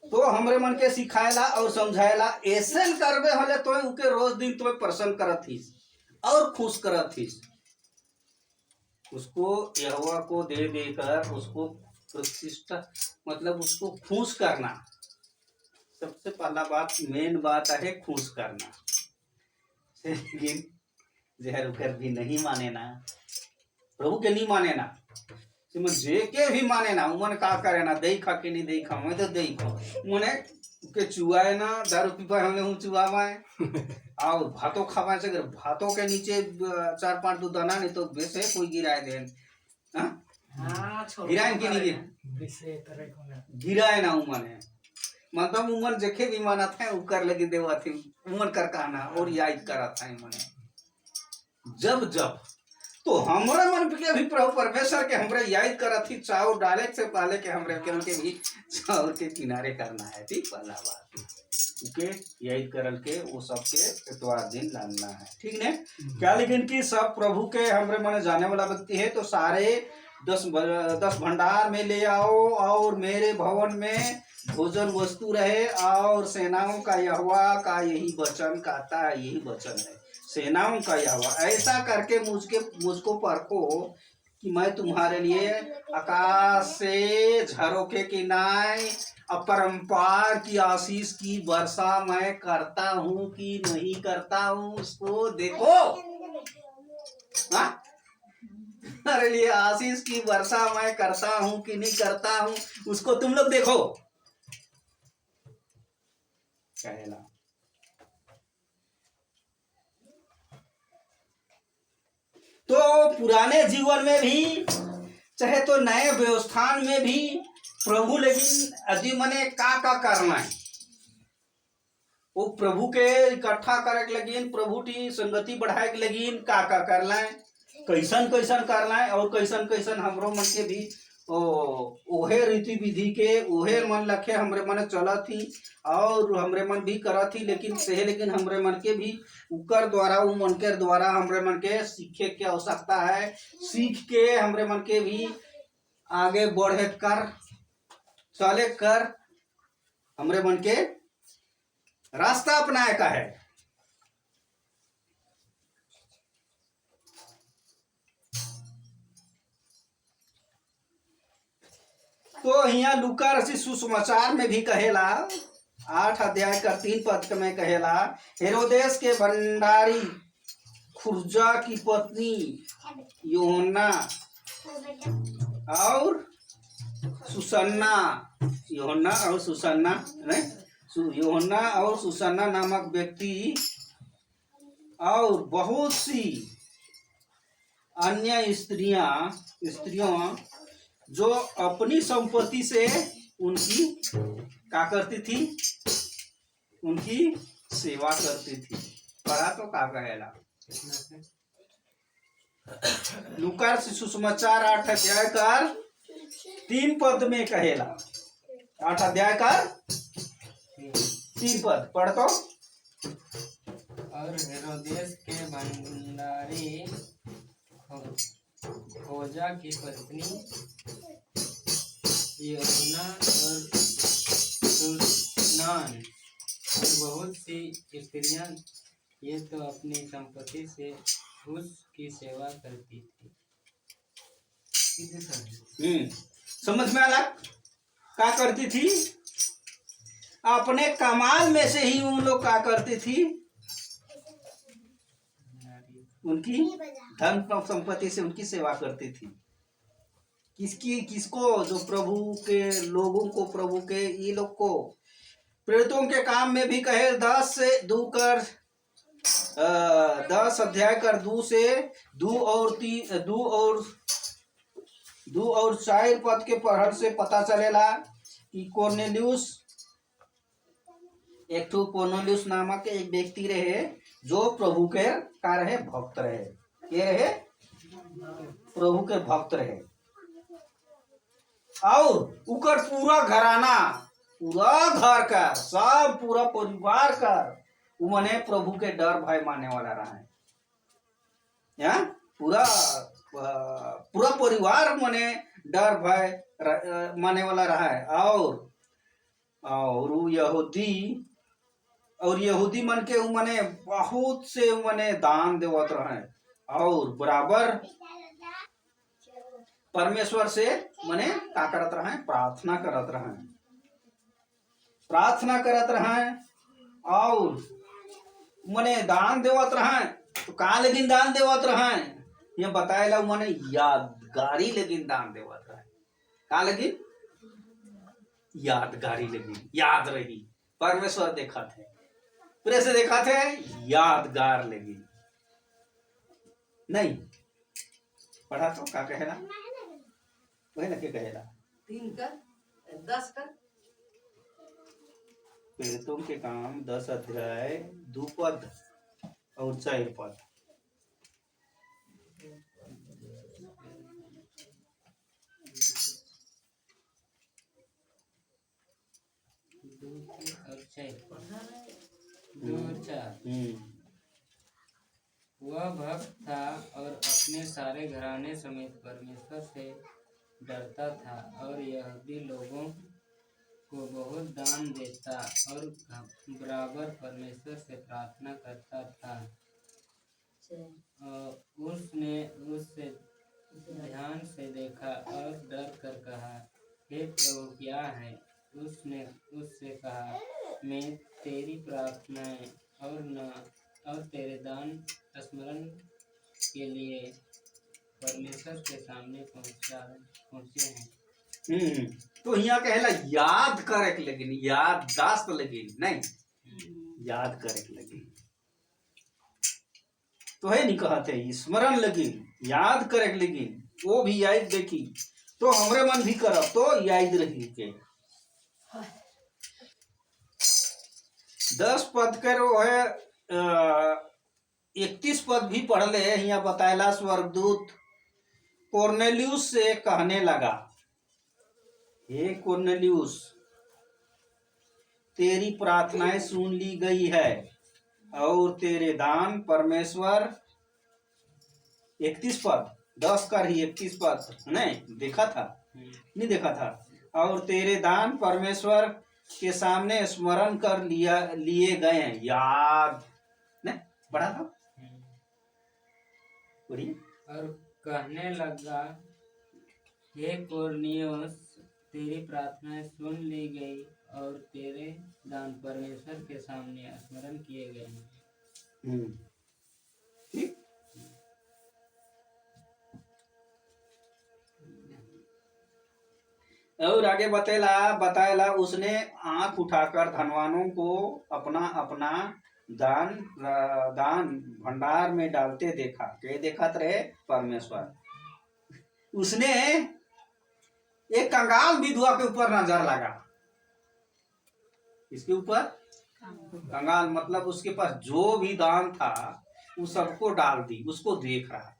तो हमरे मन के सिखाएला और समझाएला ऐसे करबे हले तो उके रोज दिन तो प्रसन्न करत थीस और खुश करत थीस। उसको यहोवा को दे देकर उसको प्रतिष्ठा मतलब उसको खुश करना। सबसे पहला बात मेन बात है खुश करना। लेकिन जहर उकर भी नहीं माने ना, प्रभु के नहीं माने ना, जे के भी माने ना उमन का करे ना दही खा के नहीं दही खा मैं तो दही खा मने के चुआए ना दारू पीपा हमने हूँ चुआवाए और भातों खावा से भातों के नीचे 4-5 दूध दाना नहीं तो वैसे कोई गिराए दे गिराए कि नहीं गिराए ना उमन है मतलब उमन जेखे भी माना था उकर लगी देवा थी उमन कर कहना और याद करा था मने जब जब तो हमारा मन के भी प्रभु परमेश्वर के हमरे याद करा थी चाव डाले से पहले के हमरे के उनके भी चाव के किनारे करना है। ठीक पहला बात ओके याद करल के वो सबके इतवार दिन लाना है। ठीक ने क्या लेकिन कि सब प्रभु के हमरे मन जाने वाला व्यक्ति है तो सारे 10 भंडार में ले आओ और मेरे भवन में भोजन वस्तु रहे और सेनाओं का यहोवा का यही वचन कहता है, यही वचन है सेनाओं का यहोवा ऐसा करके मुझको परखो कि मैं तुम्हारे लिए आकाश से झरोखे की नाई अपरंपार की आशीष की वर्षा मैं करता हूँ कि नहीं करता हूँ उसको देखो। तुम्हारे लिए आशीष की वर्षा मैं करता हूँ कि नहीं करता हूँ उसको तुम लोग देखो। कहना तो पुराने जीवन में भी चाहे तो नए व्यवस्थान में भी प्रभु लेकिन अजी मने का करना है वो प्रभु के इकट्ठा करे के लगिन प्रभु की संगति बढ़ाए के लगिन का करना है कैसन कैसन करना है और कैसन कैसन हमरो मन के भी ओहे रीति विधि के ओहे मन लखे हमरे मन चला थी और हमरे मन भी करा थी लेकिन से लेकिन हमरे मन के भी उकर द्वारा वो मन के द्वारा हमरे मन के सीखे की आवश्यकता है। सीख के हमरे मन के भी आगे बढ़े कर चले कर हमरे मन के रास्ता अपनाए का है। तो यहाँ लूका रसी सुसमाचार में भी कहेला 8 अध्याय का 3 पद में कहेला हेरोदेस के भंडारी खुर्जा की पत्नी यूहन्ना और सुसन्ना यूहन्ना और सुसन्ना नामक व्यक्ति और बहुत सी अन्य स्त्रियों जो अपनी संपत्ति से उनकी क्या करती थी उनकी सेवा करती थी। पढ़ा तो का कहेला लूका सुसमाचार 8 अध्याय का 3 पद में कहेला 8 अध्याय का 3 पद पढ़ तो और हेरोदेस के भंडारी खोजा की पत्नी यूहन्ना और सुसन्ना और बहुत सी स्त्रियां ये तो अपनी संपत्ति से उसकी सेवा करती थी। समझ में आला क्या करती थी अपने कमाल में से ही उन लोग क्या करती थी उनकी धन संपत्ति से उनकी सेवा करती थी। किसको जो प्रभु के लोगों को प्रभु के ये लोग को प्रेरितों के काम में भी कहे 10 अध्याय कर 2 से 2 और 4 पद के पढ़ल से पता चलेला कि कोर्नेलियुस नामक एक व्यक्ति रहे जो प्रभु के का रहे भक्त रहे ये रहे प्रभु के भक्त रहे और उकर पूरा घराना पूरा घर का सब पूरा परिवार का उमने प्रभु के डर भय मानने वाला रहा है। यहाँ पूरा परिवार मने डर भय माने वाला रहा है और और उ यहूदी मन के उ मने बहुत से मने दान देवत रहे और बराबर परमेश्वर से मने का करत रहे, प्रार्थना करत रहे और मने दान देवत रहे। तो का लेकिन दान देवत रहे ये बताएला मने यादगारी लेकिन दान देवत रहे। का लेकिन यादगारी लेकिन याद रही परमेश्वर देखा थे, पूरे से देखा थे, यादगार लेकिन नहीं पढ़ा तो का कहेला वही ना के कहेला 3 कर 10 कर प्रेरितों के काम 10 अध्याय 2 पद और 4 पद। वह भक्त था और अपने सारे घराने समेत परमेश्वर से डरता था और यहूदी लोगों को बहुत दान देता और बराबर परमेश्वर से प्रार्थना करता था। उसने उससे ध्यान से देखा और डर कर कहा, हे प्रभु क्या है? उसने उससे कहा, मैं तेरी प्रार्थनाएं और तेरे दान स्मरण के लिए परमेश्वर के सामने पहुंचे हैं। तो यहाँ कहेला याद करे लेकिन याददाश्त लेकिन नहीं याद करे लेकिन तो है नहीं कहते स्मरण लेकिन याद करे लेकिन वो भी याद देखी तो हमरे मन भी करब तो याद रही के 10 पद के वो है 31 पद भी पढ़ ले। यहाँ बताएला स्वर्गदूत कोर्नेलियुस से कहने लगा, हे कोर्नेलियुस तेरी प्रार्थनाएं सुन ली गई है और तेरे दान परमेश्वर 31 पद 10 कर ही 31 पद नहीं देखा था नहीं देखा था और तेरे दान परमेश्वर के सामने स्मरण कर लिए गए हैं। याद नहीं पढ़ा था और कहने लगा, हे कोर्नेलियुस तेरी प्रार्थनाएं सुन ली गई और तेरे दान परमेश्वर के सामने स्मरण किए गए हैं। ठीक और आगे बताएला उसने आंख उठाकर धनवानों को अपना अपना दान भंडार में डालते देखा। के देखत रहे परमेश्वर। उसने एक कंगाल विधवा के ऊपर नजर लगा। इसके ऊपर कंगाल मतलब उसके पास जो भी दान था वो सबको डाल दी, उसको देख रहा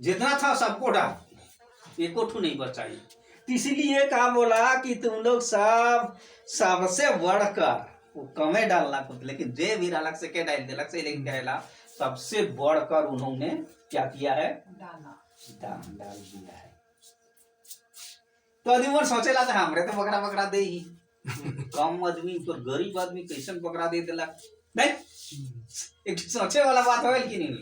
जितना था सबको डाल, एको ठू नहीं बचाई। इसलिए कहा बोला कि तुम लोग सबसे बढ़कर वो कमे डालना कुछ, लेकिन जे भी डालक से के डाल दिलक से, लेकिन कहला सबसे बढ़कर उन्होंने क्या किया है? दान डाल दिया है। तो आदमी सोचेला था हमरे तो पकड़ा दे ही कम आदमी पर गरीब आदमी कैसन पकड़ा दे दिला नहीं। एक सोचे वाला बात होल कि नहीं,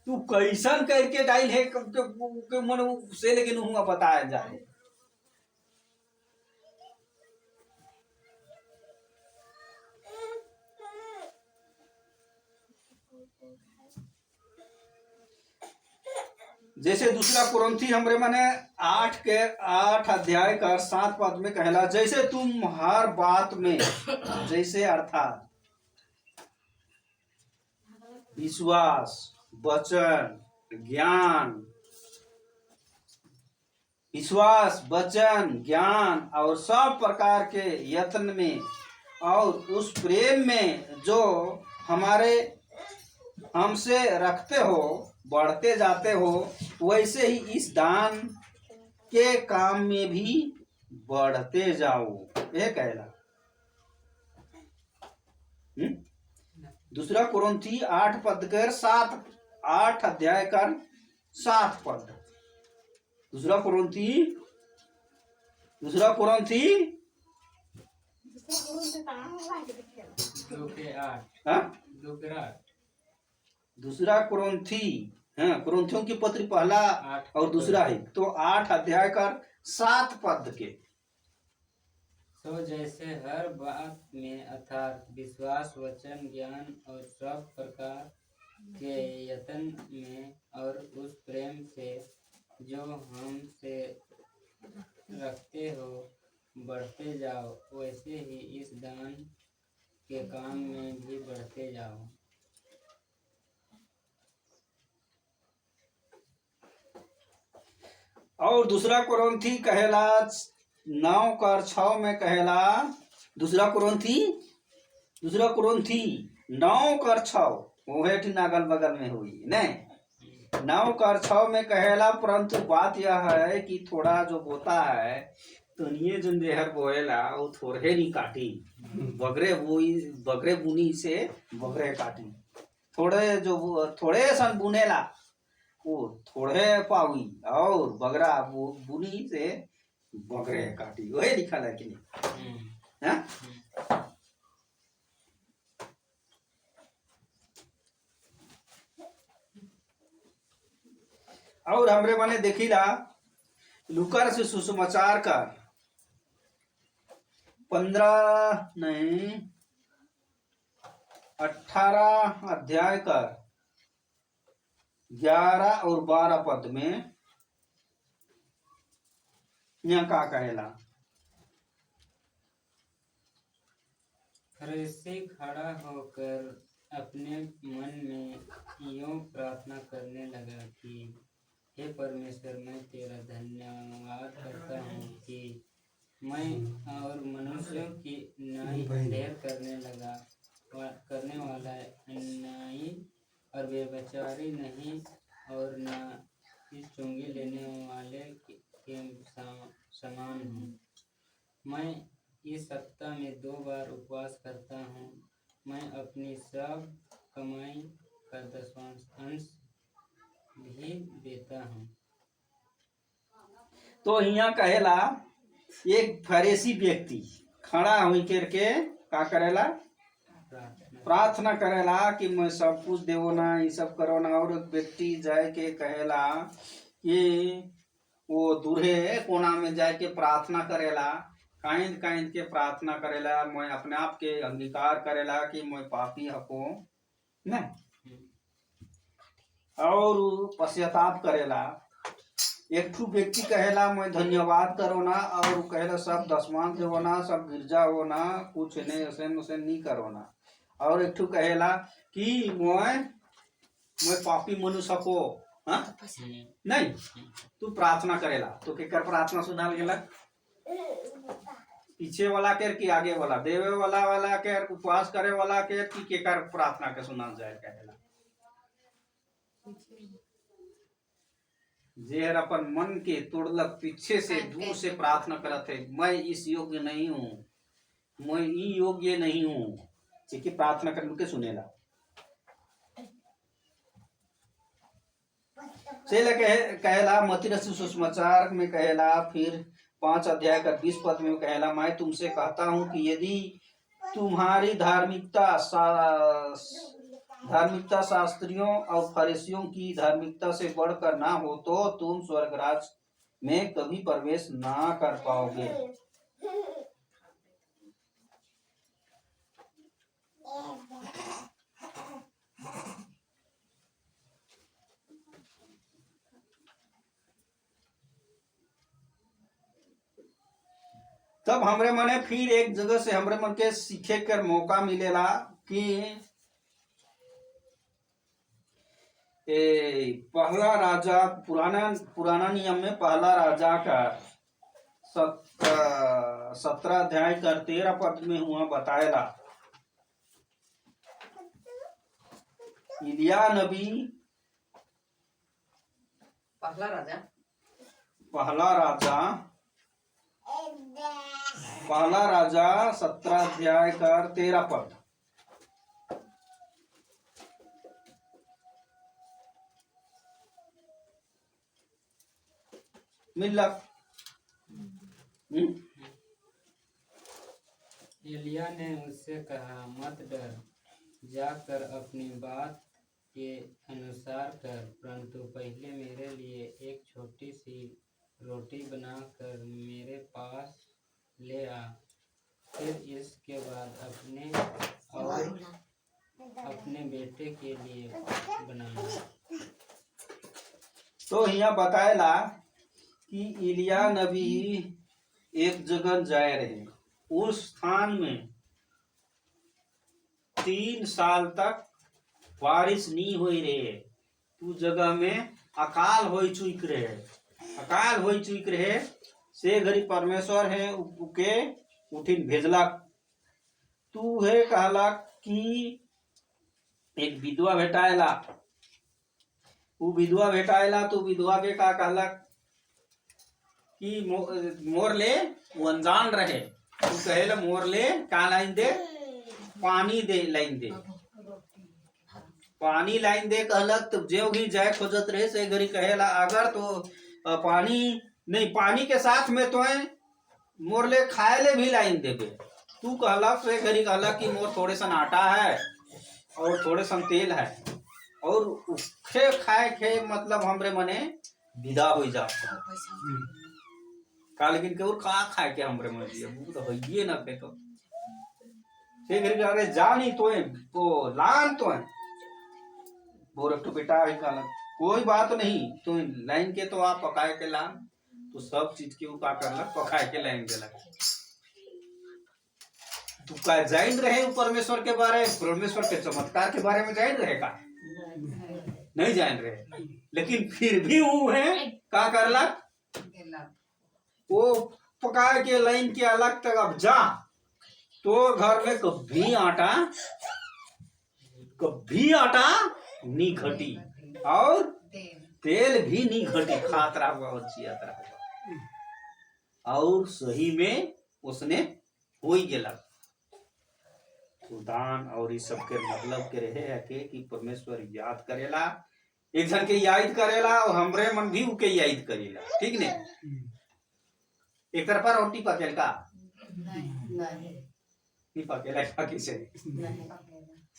तू कैसन करके डाइल है के मन से, लेकिन हुआ बताया जाए। जैसे दूसरा कुरिन्थी हमरे माने 8 अध्याय का 7 पद में कहला, जैसे तुम हर बात में जैसे अर्थात विश्वास वचन ज्ञान और सब प्रकार के यत्न में और उस प्रेम में जो हमसे रखते हो बढ़ते जाते हो, वैसे ही इस दान के काम में भी बढ़ते जाओ। ये कहला दूसरा कुरिन्थी 8 अध्याय का 7 पद। दूसरा कुरिन्थी दूसरा कुरंथी 2:8 हाँ 2:8 दूसरा कुरंथी, हाँ कुरंथियों की पत्री पहला 8 और दूसरा है तो 8 अध्याय का 7 पद के। सो जैसे हर बात में अर्थात विश्वास वचन ज्ञान और सब प्रकार के यत्न में और उस प्रेम से जो हमसे रखते हो बढ़ते जाओ, वैसे ही इस दान के काम में भी बढ़ते जाओ। और दूसरा कुरंथी कहेला 9:6 में कहेला, दूसरा कुरंथी 9:6 वो है ठीक नागल बगल में हुई नहीं 9:6 में कहेला, परंतु बात यह है कि थोड़ा जो बोता है तो ये जो जहर बोएला वो थोड़े नहीं काटी, बगरे बुनी से बगरे काटी, थोड़े सन बुनेला वो थोड़े पावी और बगरा बुनी से बगरे काटी, वही लिखा है कि नहीं हाँ? और हमरे मने देखिला लूका से सुसमाचार का 15 नहीं 18 अध्याय का 11 और 12 पद में यहाँ का कहेला, फरीसी खड़ा होकर अपने मन में यूं प्रार्थना करने लगा कि हे परमेश्वर, मैं तेरा धन्यवाद करता हूँ कि मैं और मनुष्यों की न्याय ढेर करने वाला अन्यायी और व्यभिचारी नहीं और न इस चुंगी लेने वाले के समान हूँ। मैं इस सप्ताह में 2 बार उपवास करता हूँ। मैं अपनी सब कमाई का 10वां अंश भी देता हूँ। तो यहाँ कहेला एक फरीसी व्यक्ति खड़ा हुई करके का करेला, प्रार्थना करेला कि मैं सब कुछ देवो ना, ये सब करो ना। और एक व्यक्ति जाए के कहेला कि वो दूल्हे कोना में जाए के प्रार्थना करेला, काइंद के प्रार्थना करेला, मैं अपने आप के अंगीकार करेला कि मैं पापी हको नहीं, और पश्चाताप करेला। एक ठू व्यक्ति कहेला मैं धन्यवाद करो ना, और कहेला सब दसवां देवो ना, सब गिरजा हो ना, कुछ नहीं ऐसे नहीं करो ना। और एक ठू कहेला कि मैं पापी मनुष्य को हाँ नहीं, तू प्रार्थना करेला तो केकर प्रार्थना सुनाल गेला, पीछे वाला के कि आगे वाला, देवे वाला के, उपवास करे वाला के कि केकर प्रार्थना के सुनाल जाए कहेला। जेहर अपन मन के तोड़लक, पीछे से दूर से प्रार्थना करत है, मैं इस योग्य नहीं हूँ, मैं ई योग्य नहीं हूँ, कि प्रार्थना कर के सुनेला। चले कहेला मती रसूल सुसमाचार में कहेला, फिर 5 अध्याय का 20 पद में कहेला, मैं तुमसे कहता हूँ कि यदि तुम्हारी धार्मिकता शास्त्रियों और फरीसियों की धार्मिकता से बढ़कर ना हो तो तुम स्वर्ग राज्य में कभी प्रवेश ना कर पाओगे। तब हमरे मने फिर एक जगह से हमरे मन के सीखे कर मौका मिलेला कि पहला राजा पुराना नियम में पहला राजा का 17 अध्याय का 13 पद में हुआ बताएला, इलिया नबी पहला राजा 17 अध्याय का 13 पद मिलक एलिया ने उससे कहा, मत डर, जाकर अपनी बात के अनुसार कर, परंतु पहले मेरे लिए एक छोटी सी रोटी बनाकर मेरे पास ले आ। फिर इसके बाद अपने और अपने बेटे के लिए बनाना। तो यहाँ बताएला कि एलिया नबी एक जगह जाए रहे, उस स्थान में 3 साल तक बारिश नहीं हो रहे, उस जगह में अकाल हो चुक रहे से घरी परमेश्वर है उके उठिन भेजलक। तू है कहला कि एक विधवा भेटाएला, वो विधवा भेटाएला तो विधवा के का कहलक कि मोर ले वो अनजान रहे, तू कहेला मोर ले का लाइन दे, पानी दे लाइन दे, पानी लाइन दे कहलक। तो जो भी जाए खोजत रहे से घरी कहेला अगर तो पानी नहीं, पानी के साथ में तो मोर ले खाए ले भी लाइन देबे। तू कहला से घरी कहला कि मोर थोड़े सन आटा है और थोड़े सन तेल है और उसके खाए के मतलब हमरे मने विदा हो जा का, लेकिन केवल खा खाए के हमरे मन दिया वो तो होइए ना पे तो से घरी अरे जा नहीं तो लान तो है बोरक तो बेटा है कहला कोई बात नहीं, तो लाइन के तो आप पकाए के लान, तो सब चीज के का करला पकाए के लाइन देला। तू का जान रहे परमेश्वर के बारे, परमेश्वर के चमत्कार के बारे में जान रहे का नहीं जान रहे, लेकिन फिर भी वो है का करला वो पका के लाइन के अलग तक अब जा, तो घर में कभी आटा नहीं घटी और तेल भी नहीं घटी, खातरा हुआ और जियातरा हुआ और सही में उसने हो ही गेला। तो दान और इस सब के मतलब के रहे है कि परमेश्वर याद करेला, एक जन के याद करेला और हमरे मन भी उके याद करेला, ठीक ने। एक तरफ रोटी पकेल का नहीं पकेला बाकी से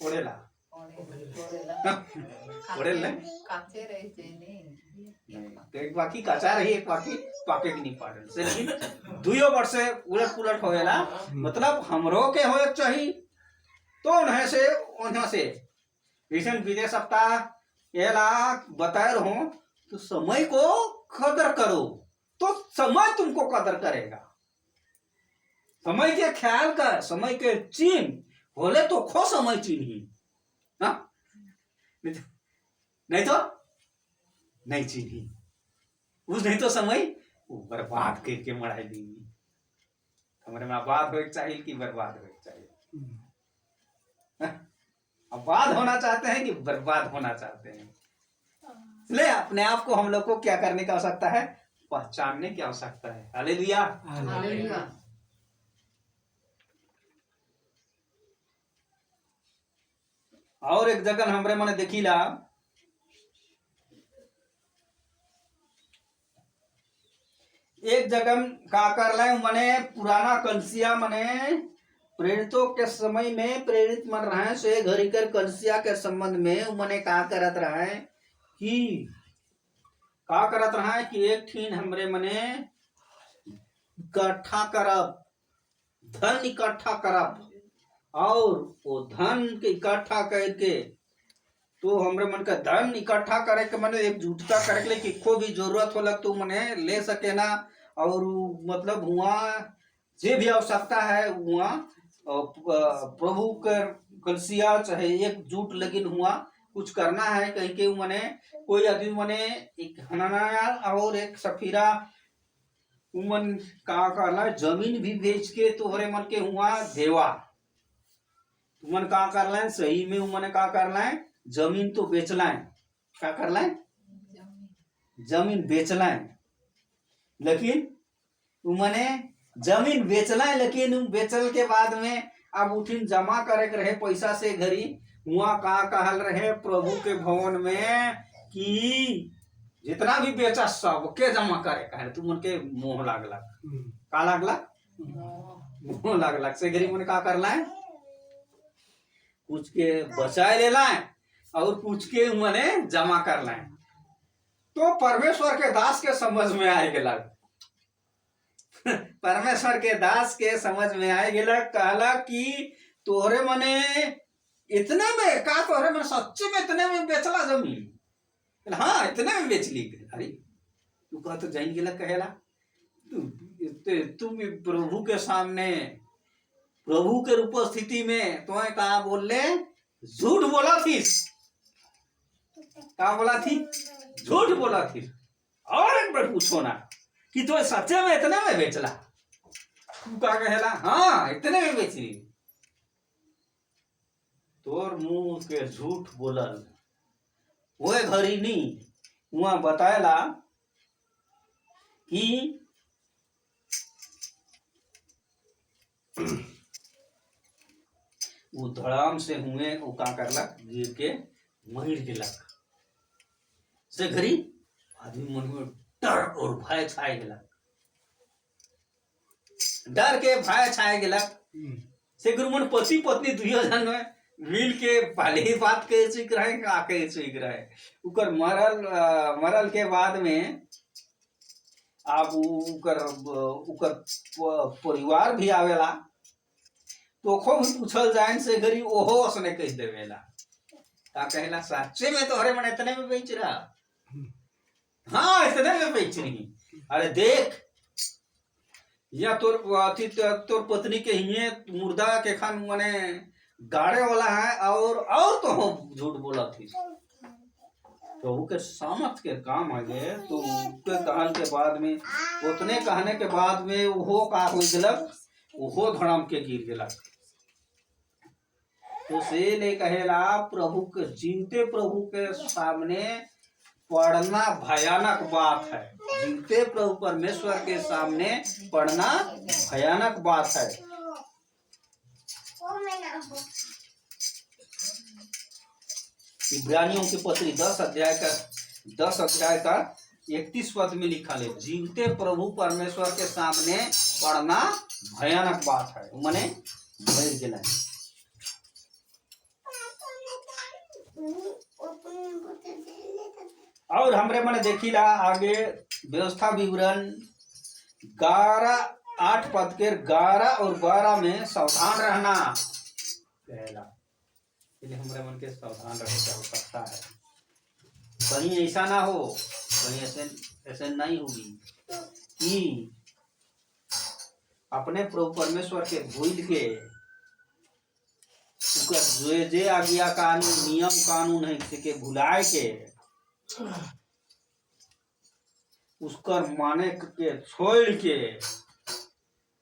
ओढ़ेला ओढ़ेल काचे रहे नहीं, तो एक बाकी कच्चा रही, एक बाकी पाके की नहीं पाड़ल से, लेकिन दुयो वर्ष से उलट पुलट होएला, मतलब हमरो के होए चाहिए तो उन्हें से विजन विजय सप्ताह एला बताए रहो, तो समय को कदर करो तो समय तुमको कदर करेगा, समय के ख्याल कर, समय के चिन्ह बोले तो खो समय चिन्ह ही ना, नहीं तो नहीं चिन्ही उस, नहीं तो समय वो बर्बाद करके मराई देंगी। हमारे में आबाद हो चाहिए कि बर्बाद हो चाहिए, आबाद होना चाहते हैं कि बर्बाद होना चाहते हैं, इसलिए अपने आप को हम लोग को क्या करने की आवश्यकता है, पहचानने की आवश्यकता है। Hallelujah hallelujah. और एक जगह हमरे मने देखिला एक जगह का कर रहे मने पुराना कलसिया मने प्रेरितों के समय में प्रेरित मन रहे से घरी कर कलसिया के संबंध में मने का करत रहे कि एक ठीन हमरे मने इकट्ठा करब, धन इकट्ठा करब और वो धन के इकट्ठा करके तो हमरे मन का धन इकट्ठा करे के मने एकजुटता करे के लिए किको भी जरूरत होला तो मने ले सके ना, और मतलब हुआ जे भी आवश्यकता है हुआ प्रभु कर कलसिया चाहे एकजुट लगिन हुआ कुछ करना है कहीं के मने कोई आदमी मने एक हनाना और एक सफीरा उमन का करना जमीन भी बेच के तोहरे मन के हुआ देवा, तुमन का करना है सही में उमने का करना है जमीन तो बेचना है, क्या करना है जमीन बेचना है, लेकिन उमने जमीन बेचना है, लेकिन बेचल के बाद में अब उठिन जमा करे के रहे पैसा से घरी हुआ का कहल रहे प्रभु के भवन में कि जितना भी बेचा सबके जमा करे कहे तू मन के मोह लागलक का लागलक मोह लागलक से गरीब मन का करला है कुछ के बचाए लेला है और कुछ के मने जमा करला है। तो परमेश्वर के दास के समझ में आए गेला परमेश्वर के दास के समझ में आए गेला कहला कि तोहरे मने इतने में का तोहरे में सच्चे में इतने में बेचला जमीन हाँ इतने में बेच ली अरे तू कह तो जान गेला कहेला तुम प्रभु के सामने प्रभु के उपस्थिति में तुम्हें कहा बोल ले झूठ बोला थी क्या बोला थी झूठ बोला थी और एक बार पूछो ना कि तो सच्चे में इतने में बेचला तू क्या कहेला हाँ इतने में बेच ली तोर मुंह के झूठ बोलल वो घड़ी नहीं वहां बताएला कि वो धड़ाम से हुए वो का करलक गिर के मर गेलक से घड़ी आदमी मन में डर और भय छाए गेलक डर के भय छाए गेलक से गुरु मन पति पत्नी दुइयो जन में मिल के पहले ही बात कहे सीख रहे का कहे सीख रहे उकर मरल के बाद में अब उकर परिवार भी आवेला तो खूब पूछल जाए से गरी ओहो उसने कह देवेला का कहेला सच्चे में तो अरे मन इतने में बेच रहा हाँ इतने में बेच रही अरे देख या तोर पत्नी के ही मुर्दा के खान मने गाड़े वाला है और तो झूठ बोला थी प्रभु के सामर्थ के काम आ गए तो उसके कहन के बाद में उतने कहने के बाद में वो का हो गलक वो धड़ाम के गिर गलक तो से ले कहेला प्रभु के जीवते प्रभु के सामने पढ़ना भयानक बात है जीवते प्रभु परमेश्वर के सामने पढ़ना भयानक बात है। इब्रानियों की पत्री 10 अध्याय का 31 पद में लिखा है जीवते प्रभु परमेश्वर के सामने पढ़ना भयानक बात है मने मर गेला और हमरे मने देखिला आगे व्यवस्था विवरण 8 पद के 11 और 12 में सावधान रहना कहला इसलिए हमारे मन के सावधान रहने की आवश्यकता है कहीं ऐसा ना हो कहीं ऐसे नहीं होगी कि अपने प्रभु परमेश्वर के भूल के जे आज्ञा कानून नियम कानून है के भुलाए के उसकर माने के छोड़ के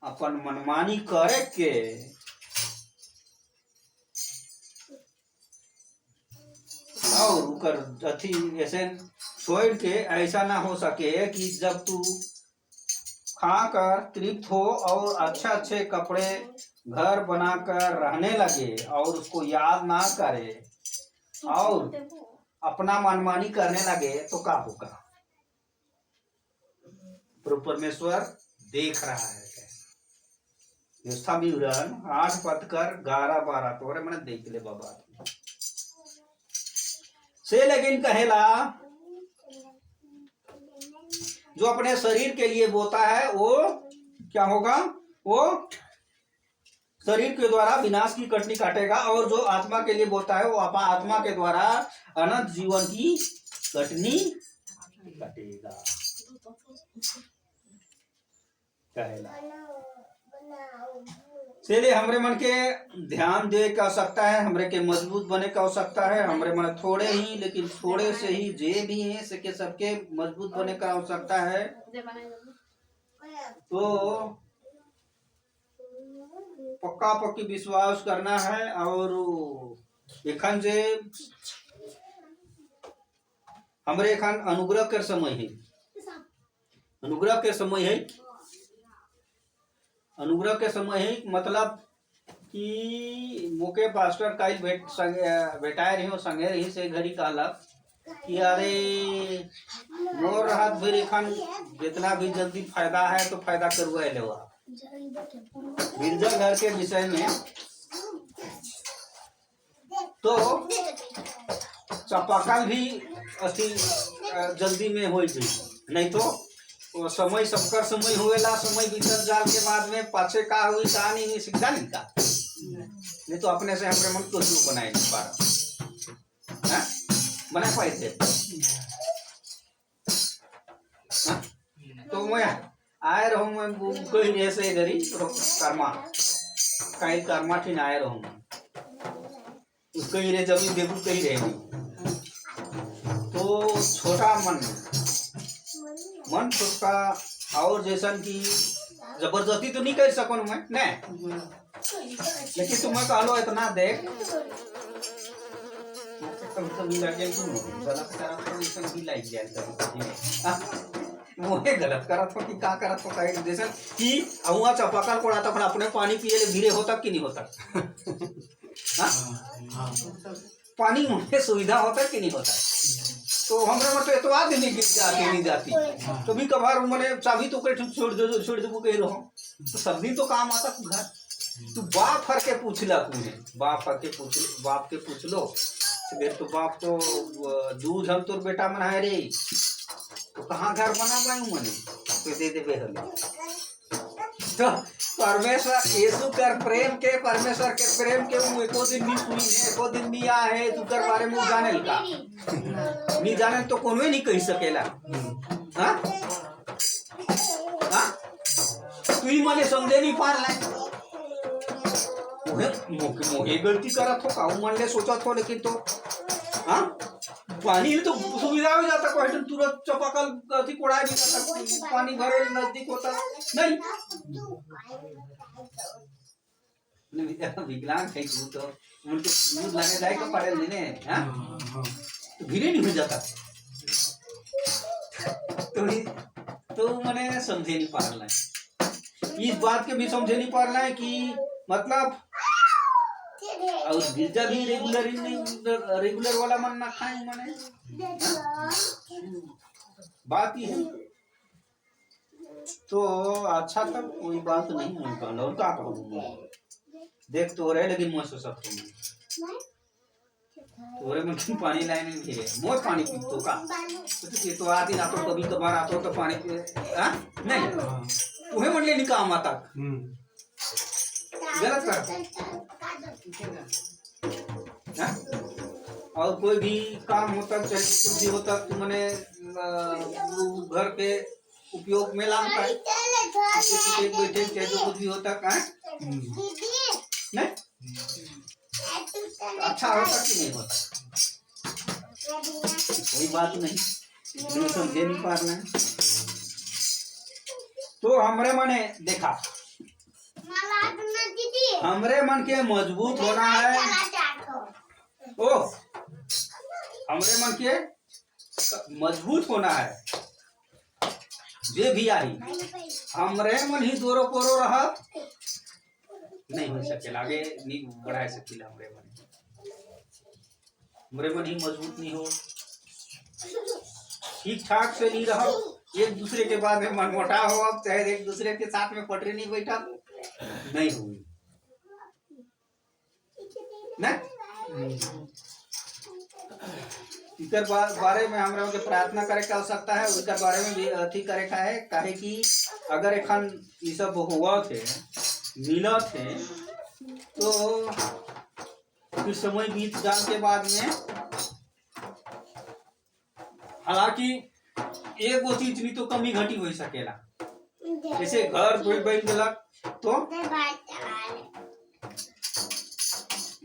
अपन मनमानी करे के और उकर अथी ऐसे छोड़ के ऐसा ना हो सके कि जब तू खाकर तृप्त हो और अच्छे कपड़े घर बनाकर रहने लगे और उसको याद ना करे और अपना मनमानी करने लगे तो क्या होगा प्रभु परमेश्वर देख रहा है व्यवस्था विवरण 8 पद कर 11-12 तोरे मैंने देख ले बाबा से लेकिन कहेला जो अपने शरीर के लिए बोता है वो क्या होगा वो शरीर के द्वारा विनाश की कटनी काटेगा और जो आत्मा के लिए बोता है वो आत्मा के द्वारा अनंत जीवन की कटनी काटेगा कहेला इसलिए हमरे मन के ध्यान दे का आवश्यकता है हमरे के मजबूत बने का आवश्यकता है हमरे मन थोड़े ही लेकिन थोड़े से ही जे भी हैं सके सबके मजबूत बने का आवश्यकता है। तो पक्का पक्की विश्वास करना है और एखन जे हमरे एखन अनुग्रह के समय है अनुग्रह के समय है मतलब कि मोके पास्टर काइल भेटाए रही संगे रही से घड़ी कहलक कि अरे मोर राहत भी रेखन जितना भी जल्दी फायदा है तो फायदा करवा लेवा। गिरजा घर के विषय में तो चापाकल भी अति जल्दी में हो जाए, नहीं तो वो समय सबकर समय होएला, समय बीतल जाल के बाद में पाछे का हुई का नहीं सीखा नहीं का, नहीं तो अपने से हमरे मन को क्यों बनाए नहीं पा रहा, बना पाए थे। तो मैं आए रहूं, मैं कोई ऐसे गरी कर्मा कहीं कर्मा ठीक आए रहूं, उसको ही रे जमीन देखू कहीं रहे तो छोटा मन छोटा और जैसन की जबरदस्ती तो नहीं कर सकूं मैं नहीं, लेकिन तुम्हें कहलो इतना देख कभी लगे तुम गलत करा तो ऐसा भी लाइक जाए कभी मोहे गलत करत हो कि का करत हो कहे जैसे कि अहुआ चापाकल कोड़ा तो अपने पानी पिए ले धीरे होता कि नहीं होता पानी मुझे सुविधा होता कि नहीं होता, तो हमरे में तो एतवा दिन नहीं जाती कभी कभार मैंने चाबी तो कहीं छोड़ दो कहीं रहो तो सब दिन तो काम आता घर, तू बाप फर के पूछला तूने बाप के पूछ लो तो बाप तो दूध हम तोर बेटा मन है रे तो कहाँ घर बना पाऊँ मने तो दे दे तो परमेश्वर यीशु कर प्रेम के परमेश्वर के प्रेम के वो एको दिन नहीं सुनी है, एको दिन नहीं आया है तू कर बारे में जाने का नहीं जाने तो कोनो नहीं कह सकेला। हाँ हाँ तू ही मने समझे नहीं पार ला मोहे गलती करत हो काऊ मन ले सोचत हो, लेकिन तो हाँ पानी तो सुविधा हो जाता क्वेश्चन तुरंत चापाकल अथी कोड़ा भी जाता, पानी भरे नजदीक होता नहीं विकलांग है तू तो उनके दूध लाने जाए तो पड़े लेने हाँ तो धीरे नहीं हो जाता तो मैंने समझे नहीं पा रहा है इस बात के भी समझे नहीं पा रहा है कि मतलब और गिरजा भी रेगुलर वाला मन ना खाए मने बात ही है तो अच्छा था कोई बात नहीं है और क्या कहूँ देख तो रहे लेकिन मुझसे सब तोरे में क्यों पानी लाए नहीं गिरे मोर पानी पी तो का ये तो आती ना तो कभी कभार आता तो पानी नहीं तुम्हें मन ले नहीं काम आता गलत कर और कोई भी काम होता चाहे कुछ भी होता तो मैंने घर के उपयोग में लाता है बैठे चाहे जो कुछ भी होता कहाँ नहीं अच्छा होता कि नहीं होता कोई बात नहीं समझे नहीं पा रहे हैं तो हमरे मने देखा हमरे मन के मजबूत होना है ओ हमरे मन के मजबूत होना है जे भी आई हमरे मन ही दोरो पोरो रहा नहीं हो सके आगे नहीं बढ़ा सकेला हमरे मन ही मजबूत नहीं हो ठीक ठाक से नहीं रहो एक दूसरे के बाद में मनमोटा हो अब चाहे एक दूसरे के साथ में पटरी नहीं बैठा नहीं हुई ना इकर बारे में हमरा के प्रार्थना करे का आवश्यकता है उसके बारे में भी अथी करे का है काहे कि अगर एखन ये सब हुआ थे मिला थे तो कुछ समय बीत जाने के बाद में हालांकि एक वो चीज नहीं तो कमी घटी हो सकेला जैसे घर कोई बन गलक तो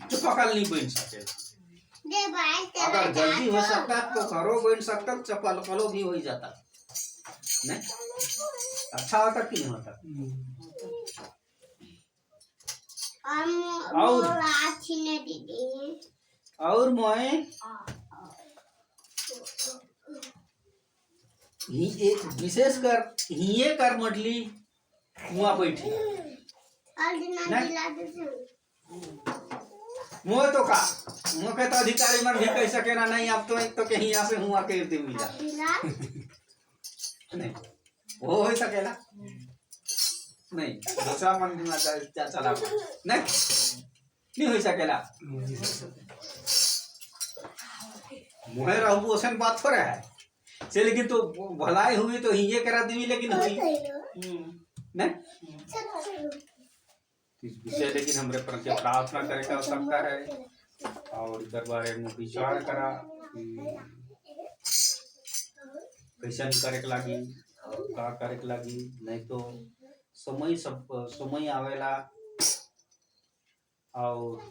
चपाकल नहीं बन सकेला अगर जल्दी हो सकता तो घरों बन सकता चपाकलो भी हो जाता नहीं अच्छा होता कि नहीं होता और मैं एक विशेष कर हिये कर मटली वहाँ बैठी मोह तो का मोह के तो अधिकारी मन भी कह सके ना नहीं अब तो एक तो कहीं यहाँ से हुआ के दे मिला नहीं वो हो सकेला नहीं दूसरा मन भी मत चला नहीं हो सकेला मोहे रहू ओसन बात हो रहा है से लेकिन तो भलाई हुई तो ये करा दी लेकिन हुई नहीं इस विषय लेकिन हमरे प्रति प्रार्थना करे का आवश्यकता है और इधर बारे में विचार करा कैसन करे के लागी का करे के लागी नहीं तो समय आवेला और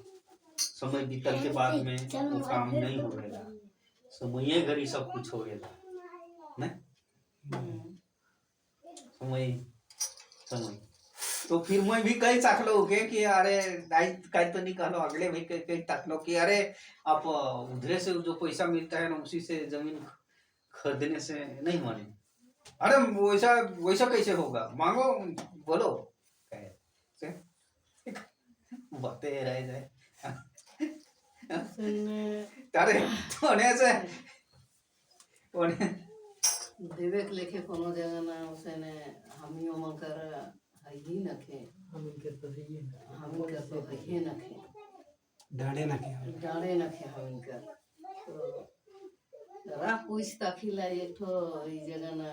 समय बीतल के बाद में वो काम नहीं होवेला समय घड़ी सब कुछ होवेला नहीं समय समय तो फिर मैं भी कई सकलो के कि अरे कई तो नहीं कहलो अगले भी कई तकलो कि अरे आप उधरे से जो पैसा मिलता है ना उसी से जमीन खरीदने से नहीं माने अरे वैसा वैसा कैसे होगा मांगो बोलो कहे बातें रह जाए अरे होने से देवे के लेखे कोनो जगह ना उसने हमी ओम कर ही नखे हम इनके तो ही नखे डांडे नखे हम इनका तो रा पूछ ताखिला एक ठो ई जगह ना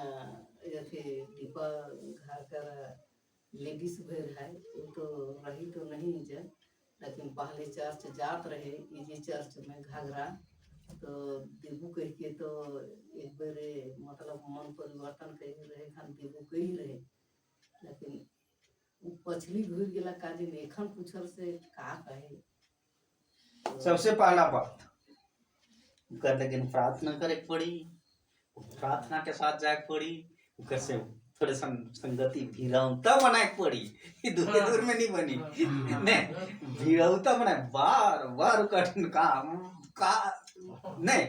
जैसे दीपा घर कर लेडीज भेर है वो तो रही तो नहीं जा लेकिन पहले चर्च जात रहे इजी चर्च में घाघरा तो देवू कह के तो एक बार मतलब मन परिवर्तन कही रहे खान देवू कही रहे लेकिन वो पछली घूर गेला काजी लेखन पूछल से का कहे तो सबसे पहला बात कर लेकिन प्रार्थना करे पड़ी प्रार्थना के साथ जाए पड़ी कैसे थोड़े संगति भीरौता बनाए पड़ी दूर दूर में नहीं बनी नहीं भीरौता बनाए बार बार कठिन काम का नहीं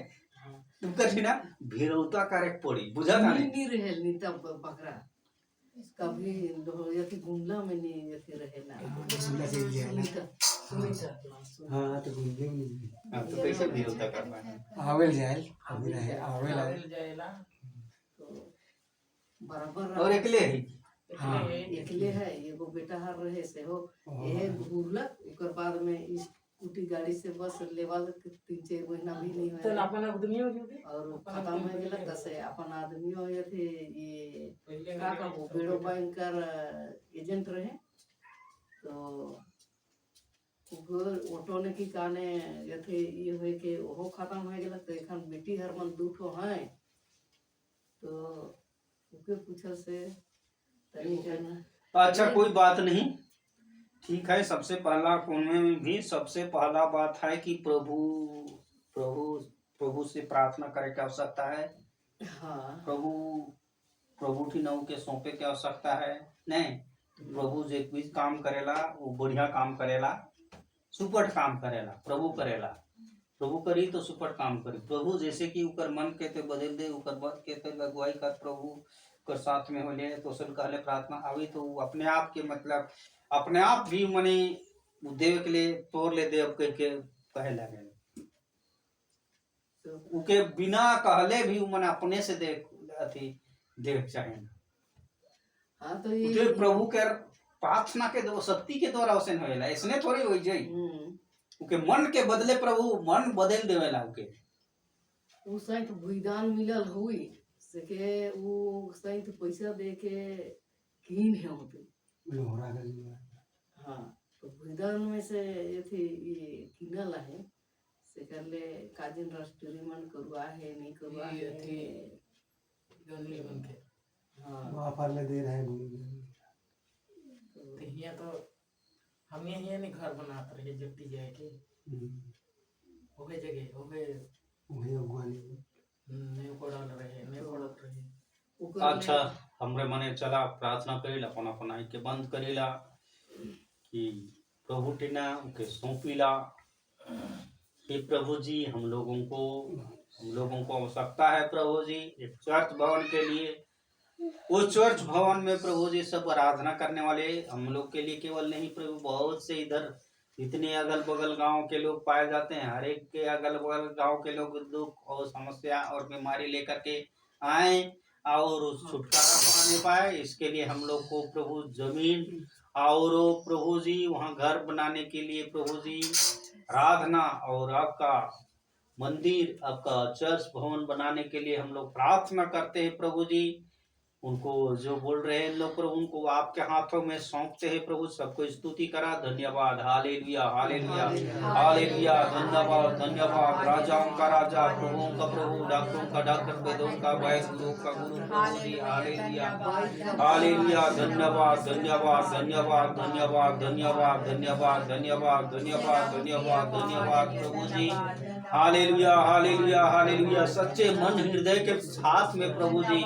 तुम कठिन ना भीरौता करे पड़ी बुझा ना नहीं रहे नीता बकरा कभी यथी गुमला में नहीं यथी रहे ना गुमला से जाएला हां तो गुमले में नहीं तो कैसे भीरौता करना है आवेल जाएला तो बराबर और अकेले ही हाँ एकले है एगो बेटा हर रहे से हो ये घूरलक ओकर बाद में स्कूटी गाड़ी से बस लेवल 3-4 महीना भी नहीं हुआ अपन आदमी हो गए और खत्म हो गेला तसे अपन आदमी हो ये थे ये का कहबो बेड़ो बैंकर एजेंट रहे तो उगर ऑटो ने की काने ये थे ये होए के ओहो खत्म हो गेला तो एखन बेटी हर मन दूठो है तो ओके पूछल से तनी करना अच्छा कोई बात नहीं ठीक है सबसे पहला कोने में भी सबसे पहला बात है कि प्रभु प्रभु प्रभु से प्रार्थना करे की आवश्यकता है हाँ प्रभु की नौ के सौंपे की आवश्यकता है नहीं प्रभु जे भी काम करेला वो बढ़िया काम करेला सुपट काम करेला प्रभु करी तो सुपट काम करी प्रभु जैसे कि उकर मन के ते बदल दे उकर बात के ते अगुवाई कर प्रभु कर साथ में होले तो सन कहले प्रार्थना आवी तो अपने आप के मतलब अपने आप भी मने देव के लिए तोड़ ले देव कह के कहे लगे उके बिना कहले भी मन अपने से देख अथी देख चाहे हाँ तो उते प्रभु के प्रार्थना के दो शक्ति के द्वारा उसे होएला इसने थोड़ी होई जाई उके मन के बदले प्रभु मन बदल देवेला उके उ सहित भुइदान मिलल हुई से के उ सहित पैसा दे के कीन है होते लोहरा गली हाँ तो भुइदान में से ये थी ये कीनल है से कर ले काजिन राष्ट्रीयमन करवा है नहीं करवा है थी गली बन के हाँ वहां पर ले दे रहे हैं तो हिया तो हम यहाँ नहीं घर बनाते रहे जट्टी जाए के ओके जगह ओके वही अगवानी नहीं पड़ल रहे नहीं पड़त रहे अच्छा हमरे मने चला प्रार्थना करेला अपन अपन आई के बंद करेला कि प्रभु टीना उनके सौंपीला हे प्रभु जी हम लोगों को आवश्यकता है प्रभु जी एक चर्च भवन के लिए उस चर्च भवन में प्रभु जी सब आराधना करने वाले हम लोग के लिए केवल नहीं प्रभु बहुत से इधर इतने अगल बगल गांव के लोग पाए जाते हैं, हर एक के अगल बगल गांव के लोग दुख और समस्या और बीमारी लेकर के आए और उस छुटकारा पाने पाए। इसके लिए हम लोग को प्रभु जमीन और प्रभु जी वहाँ घर बनाने के लिए प्रभु जी आराधना और आपका मंदिर, आपका चर्च भवन बनाने के लिए हम लोग प्रार्थना करते हैं प्रभु जी। उनको जो बोल रहे हैं लोग प्रभु, उनको आपके हाथों में सौंपते हैं प्रभु। सबको स्तुति करा, धन्यवाद, हालेलुया हालेलुया हालेलुया। धन्यवाद धन्यवाद, राजाओं का राजा, प्रभुओं का प्रभु, डॉक्टरों का डॉक्टर, वेदों का वैद, गुरु का गुरु प्रभु जी। Hallelujah hallelujah. धन्यवाद धन्यवाद धन्यवाद धन्यवाद धन्यवाद धन्यवाद धन्यवाद धन्यवाद धन्यवाद धन्यवाद प्रभु जी। Hallelujah hallelujah hallelujah. सच्चे मन हृदय के साथ में प्रभु जी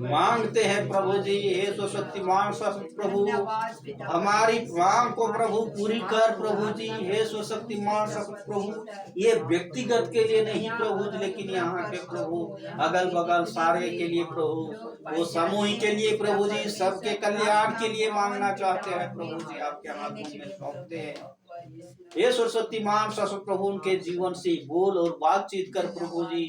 मांगते हैं प्रभु जी। हे स्वशक्तिमान प्रभु, हमारी मांग को प्रभु पूरी कर प्रभु जी। हे स्वशक्तिमान प्रभु, ये व्यक्तिगत के लिए नहीं प्रभु जी, लेकिन यहाँ के प्रभु अगल बगल सारे के लिए प्रभु, वो सामूहिक के लिए प्रभु जी, सबके कल्याण के लिए मांगना चाहते हैं प्रभु जी। आपके हाथों में सौंपते हैं। हे सरस्वतीमान सरस्वती प्रभु, उनके जीवन से बोल और बातचीत कर प्रभु जी।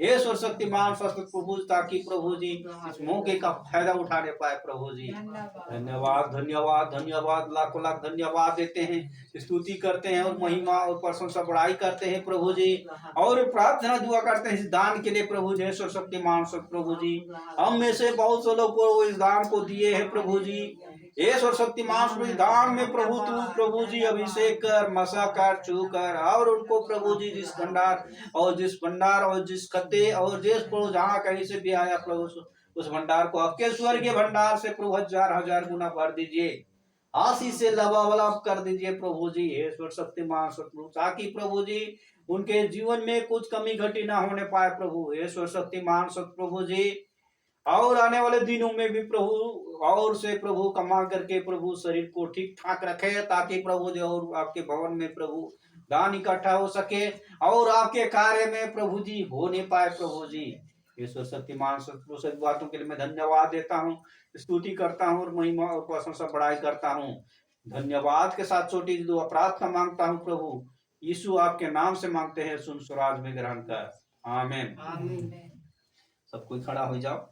हे सरस्वतीमान सरस्वती प्रभु, ताकि प्रभु जी इस मौके का फायदा उठाने पाए प्रभु जी। धन्यवाद धन्यवाद धन्यवाद, लाखों लाख धन्यवाद देते हैं, स्तुति करते हैं और महिमा और प्रशंसा बढ़ाई करते हैं प्रभु जी। और प्रार्थना दुआ करते हैं इस दान के लिए प्रभु जी। हे सरस्वतीमान सरस्वती प्रभु जी, हम में से बहुत से लोग को इस दान को दिए हैं प्रभु जी। हे सरस्वतीमान प्रभु, दान में प्रभु तू प्रभु जी अभिषेक कर, मसा कर, छू कर, और उनको प्रभु जी जिस भंडार और जिस खत्ते और जिस प्रभु जहाँ कहीं से भी आया प्रभु, उस भंडार को आपके स्वर्गीय भंडार से प्रभु हजार हजार गुना भर दीजिए, आशीष से लबालब कर दीजिए प्रभु जी। हे सरस्वतीमान प्रभु, ताकि प्रभु जी उनके जीवन में कुछ कमी घटी ना होने पाए प्रभु। हे सरस्वतीमान प्रभु जी, और आने वाले दिनों में भी प्रभु और से प्रभु कमा करके प्रभु शरीर को ठीक ठाक रखे, ताकि प्रभु जी और आपके भवन में प्रभु दान इकट्ठा हो सके और आपके कार्य में प्रभु जी हो नहीं पाए प्रभु जी। ईश्वर शक्तिमान सभी बातों के लिए मैं धन्यवाद देता हूँ, स्तुति करता हूँ और महिमा और प्रशंसा बढ़ाई करता हूँ। धन्यवाद के साथ छोटी दुआ प्रार्थना मांगता हूँ प्रभु यीशु, आपके नाम से मांगते हैं, सुन स्वराज में ग्रहण कर, आमीन। सब कोई खड़ा हो जाओ।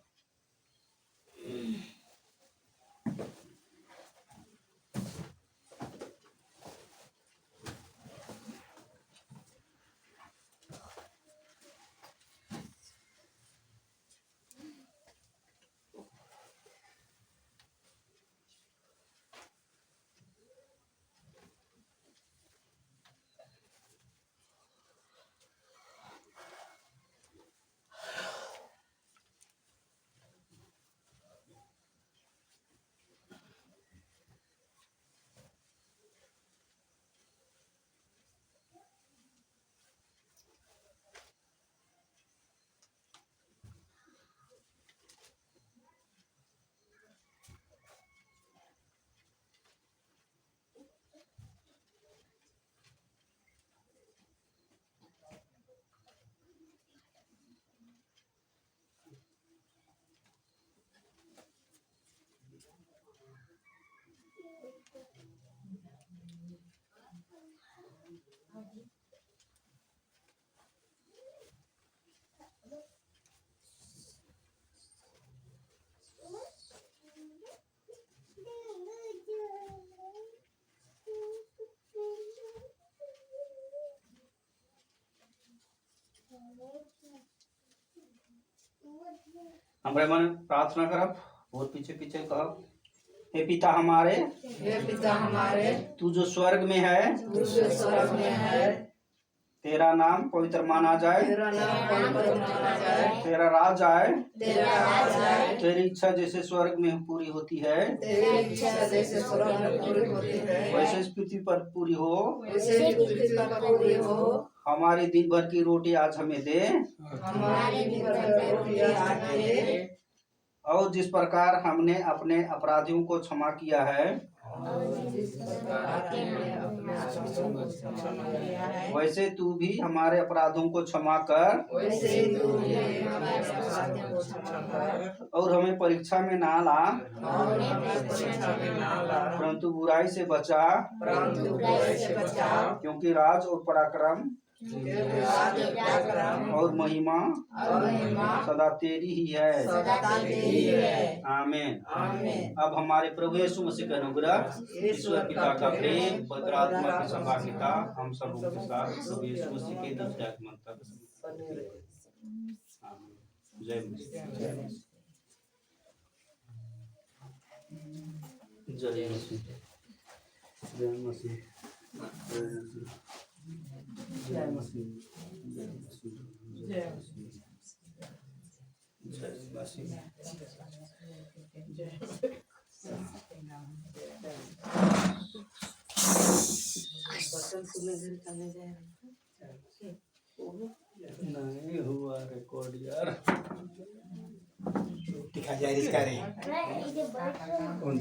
हमारे मन प्रार्थना करब और पीछे पीछे कहब। हे पिता हमारे, हे पिता हमारे, तू जो स्वर्ग में है, तू जो स्वर्ग में है, तेरा नाम पवित्र माना जाए, तेरा नाम पवित्र माना जाए, तेरा राज आए, तेरा राज आए, तेरी इच्छा जैसे स्वर्ग में पूरी होती है, तेरी इच्छा जैसे स्वर्ग में पूरी होती है, वैसे इस पृथ्वी पर पूरी हो। वैसे ही पृथ्वी पर पूरी हो। हमारी दिन भर की रोटी आज हमें दे, हमारी दिन भर की रोटी आज दे, और जिस प्रकार हमने अपने अपराधियों को क्षमा किया है, वैसे तू भी हमारे अपराधों को क्षमा कर और हमें परीक्षा में ना ला, परंतु बुराई से बचा, क्योंकि राज और पराक्रम और महिमा सदा तेरी ही है। आमीन। अब हमारे प्रभु यीशु मसीह का अनुग्रह, ईश्वर पिता का प्रेम, पवित्र आत्मा की सहभागिता हम सब के साथ प्रभु यीशु मसीह के दूसरे आगमन तक। आमीन। जय मसीह। जय मसीह। जय मसीह। जय मसीह। जय मसीह। जय मसीह। जय मसीह। बर्तन सुनने घर करने जाए नहीं हुआ रिकॉर्ड यार। दिखा जाए इसका रे। कौन